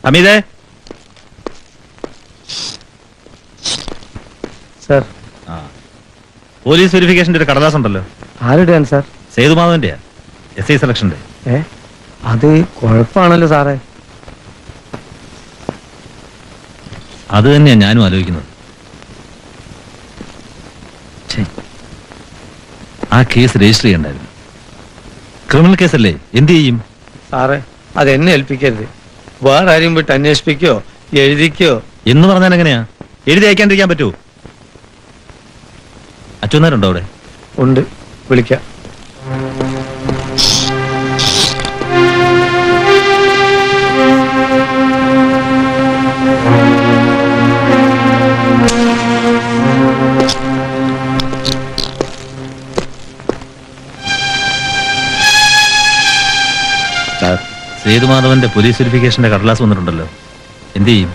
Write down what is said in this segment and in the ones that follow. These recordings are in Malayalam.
ഹമീദേ. സാർ, പോലീസ് വെരിഫിക്കേഷന്റെ ഒരു കടലാസ് ഉണ്ടല്ലോ. ആരുടെയാണ് സാർ? സേതുമാധവന്റെയാ, SI സെലക്ഷന്റെ. അത് കുഴപ്പമാണല്ലോ സാറേ. അത് തന്നെയാ ഞാനും ആലോചിക്കുന്നത്. ആ കേസ് രജിസ്റ്റർ ചെയ്യണ്ടായിരുന്നു. ക്രിമിനൽ കേസല്ലേ, എന്ത് ചെയ്യും? സാറേ, അത് എന്നെ ഏൽപ്പിക്കരുത്. വേറെ ആരും വിട്ട് അന്വേഷിപ്പിക്കോ എഴുതിക്കോ എന്ന് പറഞ്ഞാൽ എങ്ങനെയാ? എഴുതി അയക്കാണ്ടിരിക്കാൻ പറ്റുമോ? അച്ഛനാരുണ്ടോ അവിടെ? ഉണ്ട്, വിളിക്കാം. സേതുമാധവന്റെ പോലീസ് വെരിഫിക്കേഷന്റെ കടലാസ് വന്നിട്ടുണ്ടല്ലോ, എന്ത് ചെയ്യും?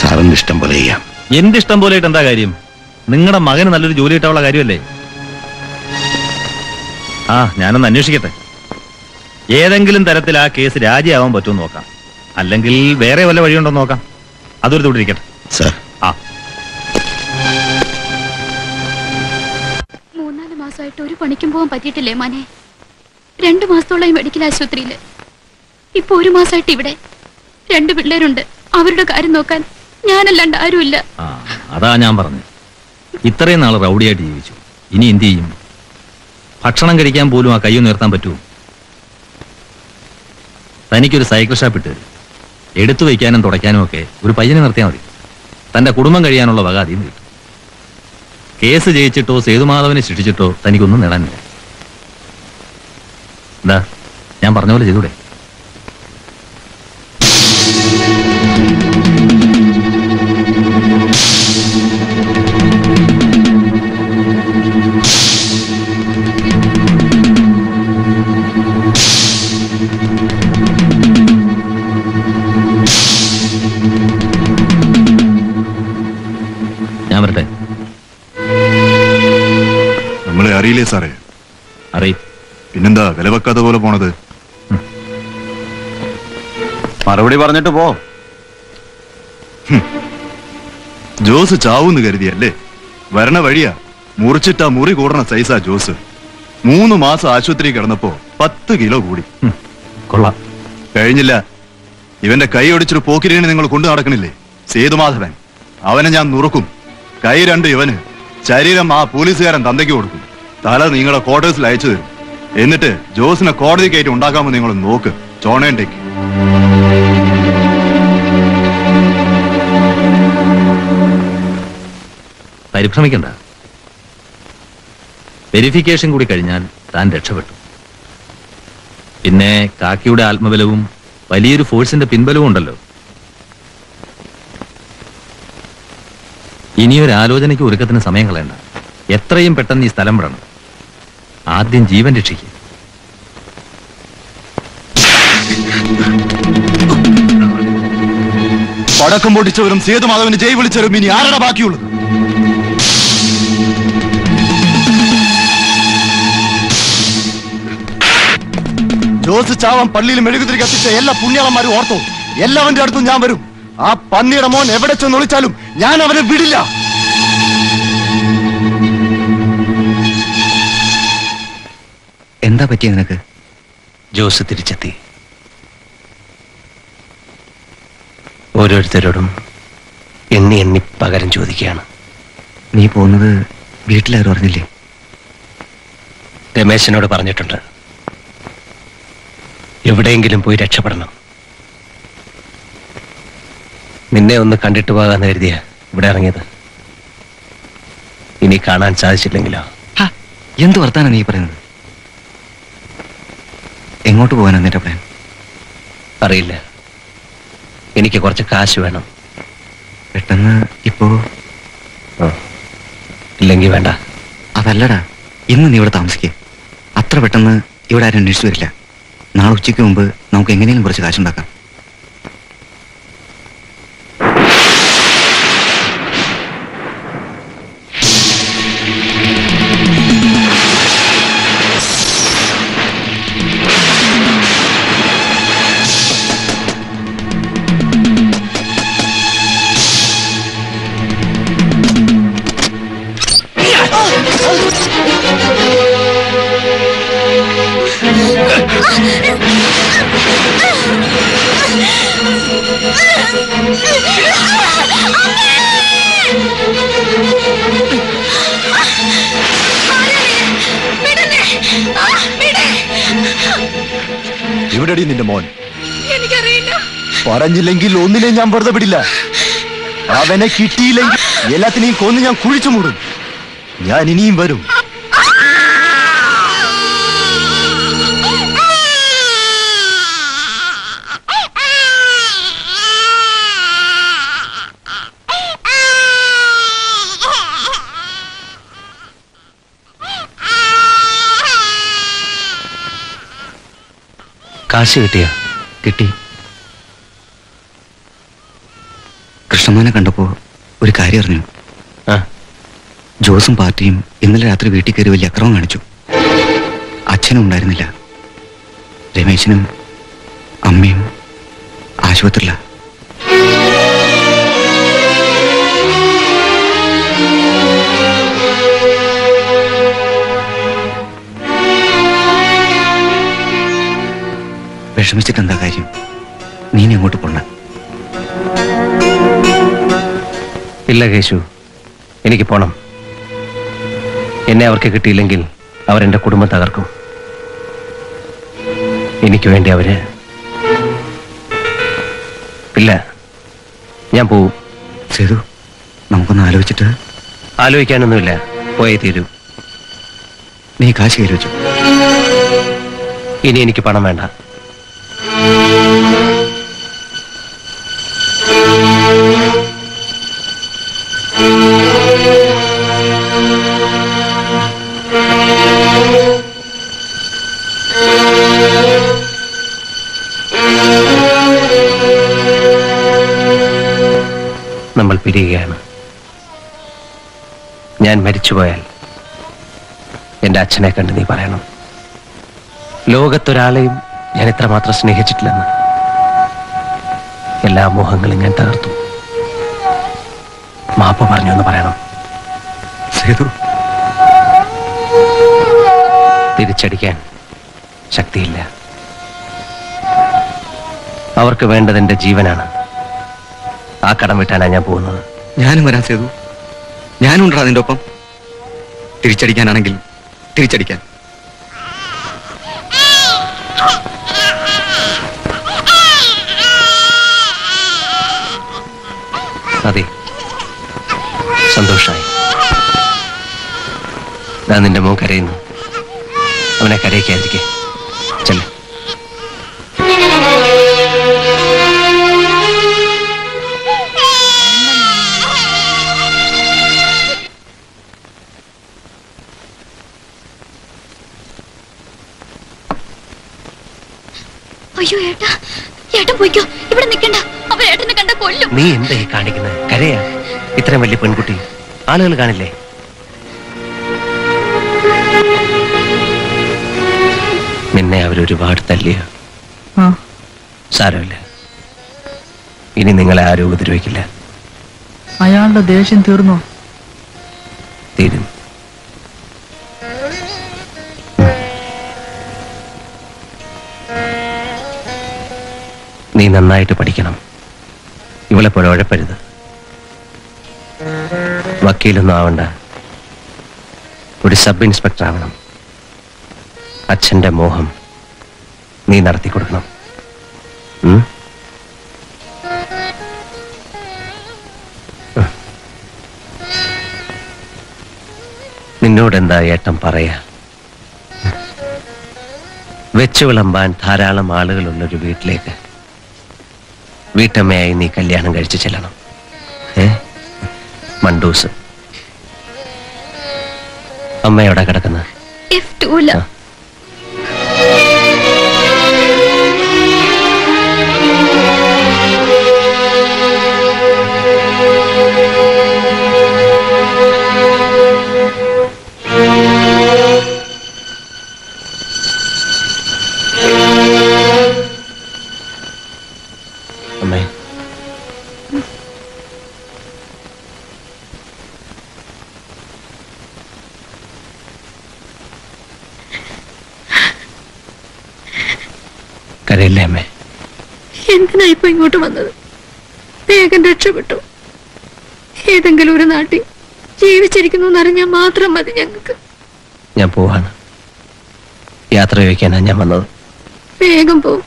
സാറിന്റെ ഇഷ്ടം പോലെ ചെയ്യാം. എന്റെ ഇഷ്ടം പോലെ എന്താ കാര്യം? നിങ്ങളുടെ മകന് നല്ലൊരു ജോലി കിട്ടാനുള്ള കാര്യമല്ലേ? ഞാനൊന്ന് അന്വേഷിക്കട്ടെ. ഏതെങ്കിലും തരത്തിൽ ആ കേസ് രാജിയാവാൻ പറ്റുമെന്ന് നോക്കാം, അല്ലെങ്കിൽ വേറെ വല്ല വഴിയുണ്ടോ നോക്കാം. അതൊരു തൊട്ടിരിക്കട്ടെ സാർ. 3-4 മാസമായിട്ട് ഒരു പണിക്കും പോകാൻ പറ്റിയിട്ടില്ലേ മോനെ? 2 മാസത്തോളായി മെഡിക്കൽ ആശുപത്രിയില്. ഇപ്പൊ 1 മാസമായിട്ട് ഇവിടെ. 2 പിള്ളേരുണ്ട്, അവരുടെ കാര്യം നോക്കാൻ ഞാനല്ലാണ്ട് ആരുമില്ല. അതാ ഞാൻ പറഞ്ഞു, ഇത്രയും നാൾ റൗഡിയായിട്ട് ജീവിച്ചു, ഇനി എന്ത് ചെയ്യും? ഭക്ഷണം കഴിക്കാൻ പോലും ആ കൈ ഉയർത്താൻ പറ്റുമോ? തനിക്കൊരു സൈക്കിൾ ഷാപ്പ് ഇട്ട് എടുത്തു വയ്ക്കാനും തുടയ്ക്കാനും ഒക്കെ ഒരു പയ്യനെ നിർത്തിയാൽ മതി. തന്റെ കുടുംബം കഴിയാനുള്ള വക അതിൽ കിട്ടും. കേസ് ജയിച്ചിട്ടോ സേതുമാധവനെ ശിക്ഷിച്ചിട്ടോ തനിക്കൊന്നും നേടാനില്ല. എന്താ ഞാൻ പറഞ്ഞ പോലെ ചെയ്തൂടെ? ഞാൻ വരട്ടെ. നമ്മളെ അറിയില്ലേ സാറേ? അറിയും. പിന്നെന്താ വില വെക്കാത്ത പോലെ പോണത്? മറുപടി പറഞ്ഞിട്ട് പോ. ജോസ് ചാവൂന്ന് കരുതിയല്ലേ? വരണ വഴിയാ മുറിച്ചിട്ടാ മുറി കൂടണ സൈസാ ജോസ്. 3 മാസം ആശുപത്രി കിടന്നപ്പോ 10 കിലോ കൂടി. കൊള്ളാം. കഴിഞ്ഞില്ല, ഇവന്റെ കൈ ഒടിച്ചൊരു പോക്കിരിനെ നിങ്ങൾ കൊണ്ടു നടക്കണില്ലേ? സേതുമാധവൻ, അവനെ ഞാൻ നുറുക്കും. കൈ 2 ഇവന്, ശരീരം ആ പോലീസുകാരൻ തന്തയ്ക്ക് കൊടുക്കും. തല നിങ്ങളെ ക്വാർട്ടേഴ്സിൽ അയച്ചു തരും. എന്നിട്ട് ജോസിനെ കോടതി കയറ്റി ഉണ്ടാക്കാമെന്ന് നിങ്ങൾ നോക്ക്. ചോണേണ്ടേക്ക് പരിഭ്രമിക്കണ്ട. വെരിഫിക്കേഷൻ കൂടി കഴിഞ്ഞാൽ താൻ രക്ഷപ്പെട്ടു. പിന്നെ കാക്കിയുടെ ആത്മബലവും വലിയൊരു ഫോഴ്സിന്റെ പിൻബലവും ഉണ്ടല്ലോ. ഇനിയൊരു ആലോചനയ്ക്ക് ഒരുക്കത്തിന് സമയം കളയണ്ട. എത്രയും പെട്ടെന്ന് ഈ സ്ഥലം വിടണം. ആദ്യം ജീവൻ രക്ഷിക്കുക. പടക്കം പൊട്ടിച്ചവരും സേതുമാധവന് ജയ് വിളിച്ചവരും ഇനി ആരുടെ ബാക്കിയുള്ളത്? ജോസ് ചാവൻ പള്ളിയിൽ മെഴുകുതിരി കത്തിച്ച എല്ലാ പുണ്യാളന്മാരും ഓർത്തോ, എല്ലാവന്റെ അടുത്തും ഞാൻ വരും. ആ പന്നിയുടെ മോൻ എവിടെ ചെന്ന് ഒളിച്ചാലും ഞാൻ അവനെ വിടില്ല. എന്താ പറ്റിയ നിനക്ക്? ജോസ് തിരിച്ചെത്തി. ഓരോരുത്തരോടും എണ്ണി എണ്ണി പകരം ചോദിക്കുകയാണ്. നീ പോകുന്നത് വീട്ടിലാരും അറിഞ്ഞില്ലേ? രമേശനോട് പറഞ്ഞിട്ടുണ്ട്. എവിടെയെങ്കിലും പോയി രക്ഷപ്പെടണം. നിന്നെ ഒന്ന് കണ്ടിട്ട് പോകാന്ന് കരുതിയ ഇവിടെ ഇറങ്ങിയത്. ഇനി കാണാൻ സാധിച്ചില്ലെങ്കിലോ? എന്ത് വർത്താനാ നീ പറയുന്നത്? എങ്ങോട്ട് പോകാനാ നിന്റെ പ്ലാൻ? അറിയില്ല. എനിക്ക് കുറച്ച് കാശ് വേണം. പെട്ടെന്ന് ഇപ്പോ? ഇല്ലെങ്കിൽ വേണ്ട. അതല്ലടാ, ഇന്ന് നീ ഇവിടെ താമസിക്കേ. അത്ര പെട്ടെന്ന് ഇവിടെ ആരും അന്വേഷിച്ചു വരില്ല. നാളെ ഉച്ചയ്ക്ക് മുമ്പ് നമുക്ക് എങ്ങനെയും കുറച്ച് കാശുണ്ടാക്കാം. എവിടെടി നിന്റെ മോൻ? എനിക്കറിയില്ല. പറഞ്ഞില്ലെങ്കിൽ ഒന്നിനെ ഞാൻ വെറുതെ വിടില്ല. അവനെ കിട്ടിയില്ലെങ്കിൽ എല്ലാത്തിനെയും കൊന്ന് ഞാൻ കുഴിച്ചു മൂടും. ഞാൻ ഇനിയും വരും. കാശ് കിട്ടിയ? കിട്ടി. കൃഷ്ണമാനെ കണ്ടപ്പോ ഒരു കാര്യം അറിഞ്ഞു. ജോസും പാർട്ടിയും ഇന്നലെ രാത്രി വീട്ടിൽ കയറി വലിയ അക്രമം കാണിച്ചു. അച്ഛനും ഉണ്ടായിരുന്നില്ല. രമേശനും അമ്മയും ആശുപത്രിയില. വിഷമിച്ചിട്ട് എന്താ കാര്യം? നീ അങ്ങോട്ട് പോണ്ട. ഇല്ല കേശു, എനിക്ക് പോണം. എന്നെ അവർക്ക് കിട്ടിയില്ലെങ്കിൽ അവരെന്റെ കുടുംബം തകർക്കും. എനിക്ക് വേണ്ടി അവര് ഇല്ല. ഞാൻ പോവും. സേതു, നമുക്കൊന്ന് ആലോചിച്ചിട്ട്. ആലോചിക്കാനൊന്നുമില്ല, പോയേ തീരൂ. നീ കാശ് കയറി വെച്ചു. ഇനി എനിക്ക് പണം വേണ്ട. നമ്മൾ പിരിയുകയാണ്. ഞാൻ മരിച്ചുപോയാൽ എന്റെ അച്ഛനെ കണ്ട് നീ പറയണം, ലോകത്തൊരാളെയും ഞാൻ ഇത്രമാത്രം സ്നേഹിച്ചിട്ടില്ലെന്ന്. എല്ലാ മോഹങ്ങളും ഞാൻ തകർത്തു. മാപ്പ് പറഞ്ഞു എന്ന് പറയണം. സേതു, തിരിച്ചടിക്കാൻ ശക്തിയില്ല. അവർക്ക് വേണ്ടത് എന്റെ ജീവനാണ്. ആ കടം വിട്ടാനാണ് ഞാൻ പോകുന്നത്. ഞാനും വരാം സേതു. ഞാനുണ്ടാ നിന്റെ ഒപ്പം. തിരിച്ചടിക്കാനാണെങ്കിൽ തിരിച്ചടിക്കാൻ. അതെ, സന്തോഷമായി. ഞാൻ നിന്റെ മോൻ കരയുന്നു. അവനെ കരയിക്കാതിരിക്കെ. ചെല്ല. അയ്യോ ഏട്ടാ, ഏട്ടൻ പോയിക്കോ. ഇവിടെ നിൽക്കണ്ട. അവർ ഏട്ടനെ കണ്ട കൊല്ലും. നീ എന്താ ഈ കാണിക്കുന്നത്? കരയാ? ഇത്രയും വലിയ പെൺകുട്ടി ആളുകൾ കാണില്ലേ? നിന്നെ അവരൊരുപാട് തല്ലിയ. സാരമില്ല, ഇനി നിങ്ങളെ ആരും ഉപദ്രവിക്കില്ല. അയാളുടെ ദേഷ്യം തീർന്നോ? തീരും. നീ നന്നായിട്ട് പഠിക്കണം. ഇവളെ പോലെ ഉഴപ്പരുത്. വക്കീലൊന്നും ആവണ്ട, ഒരു സബ് ഇൻസ്പെക്ടർ ആവണം. അച്ഛന്റെ മോഹം നീ നടത്തി കൊടുക്കണം. നിന്നോടെന്താ ഏട്ടൻ പറയാ? വെച്ചു വിളമ്പാൻ ധാരാളം ആളുകളുള്ളൊരു വീട്ടിലേക്ക് വീട്ടമ്മയായി നീ കല്യാണം കഴിച്ച് ചെല്ലണം. മണ്ടൂസ്. അമ്മ എവിടെ കിടക്കുന്ന? അമ്മേ, കരയില്ലേ അമ്മേ? എന്തിനാ ഇപ്പൊ ഇങ്ങോട്ട് വന്നത്? വേഗം രക്ഷപ്പെട്ടു. ഏതെങ്കിലും ഒരു നാട്ടിൽ ജീവിച്ചിരിക്കുന്നു എന്നറിഞ്ഞാൽ മാത്രം മതി ഞങ്ങൾക്ക്. ഞാൻ പോവാണ്. യാത്ര ചോദിക്കാനാണ് ഞാൻ വന്നത്. വേഗം പോവും.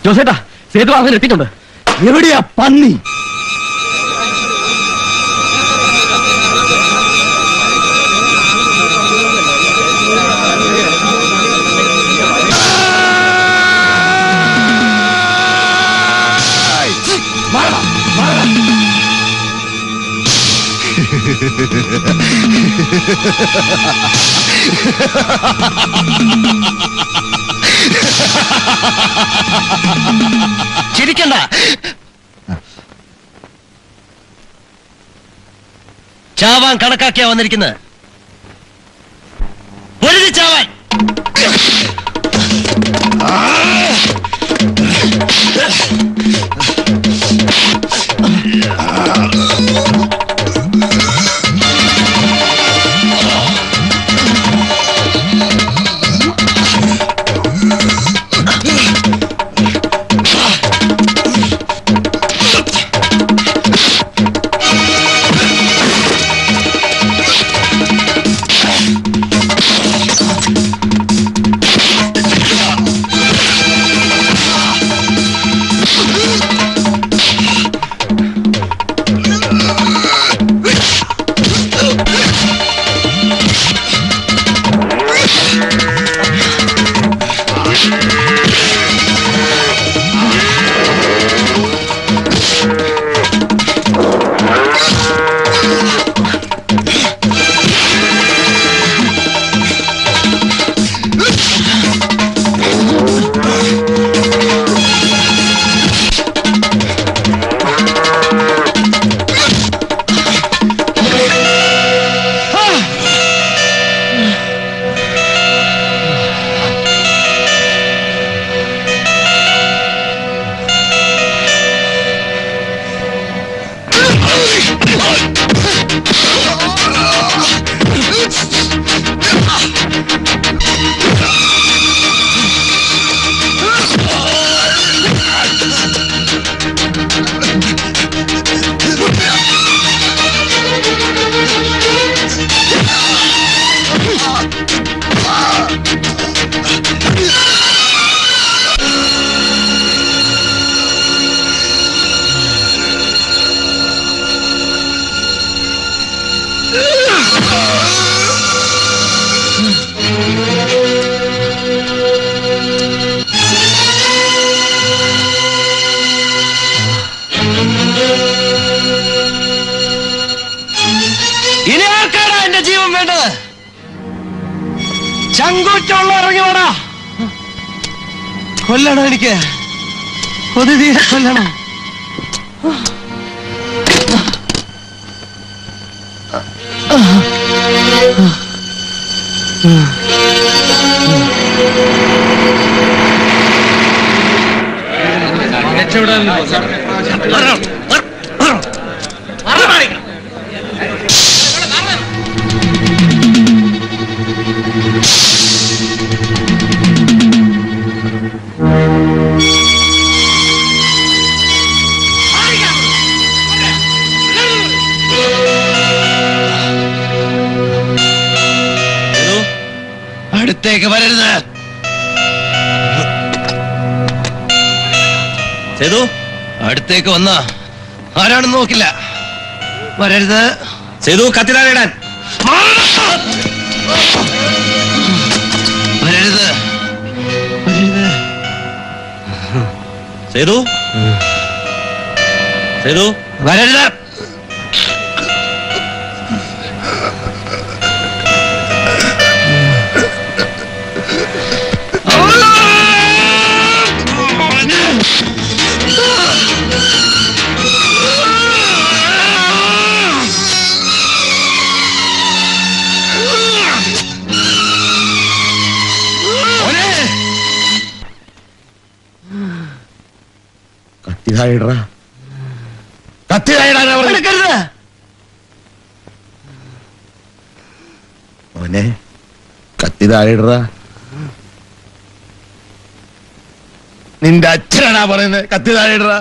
ജോസേട്ടാ, സേതുമാധവൻ എത്തിയിട്ടുണ്ട്. എവിടെയാ പന്നി? ചിരിക്കണ്ട. ചാവാൻ കണക്കാക്കിയാ വന്നിരിക്കുന്നത്. പൊരുതി ചാവാൻ. ഇനി ആർക്കാടാ എന്റെ ജീവൻ വേണ്ടത്? ചങ്കൂറ്റുള്ള ഇറങ്ങി വേടാ. കൊല്ലണം, എനിക്ക് കൊതി തീരെ കൊല്ലണം. അടുത്തേക്ക് വരരുത്. സേതു, അടുത്തേക്ക് വന്ന ആരാണെന്ന് നോക്കില്ല. വരരുത്. സേതു കത്തി താഴെ ഇടാൻ. വരരുത്. സേതു സേതു വരരുത്. മോനെ കത്തി താഴെയിടറാ. നിന്റെ അച്ഛനാണാ പറയുന്നത് കത്തി താഴെയിടറാ.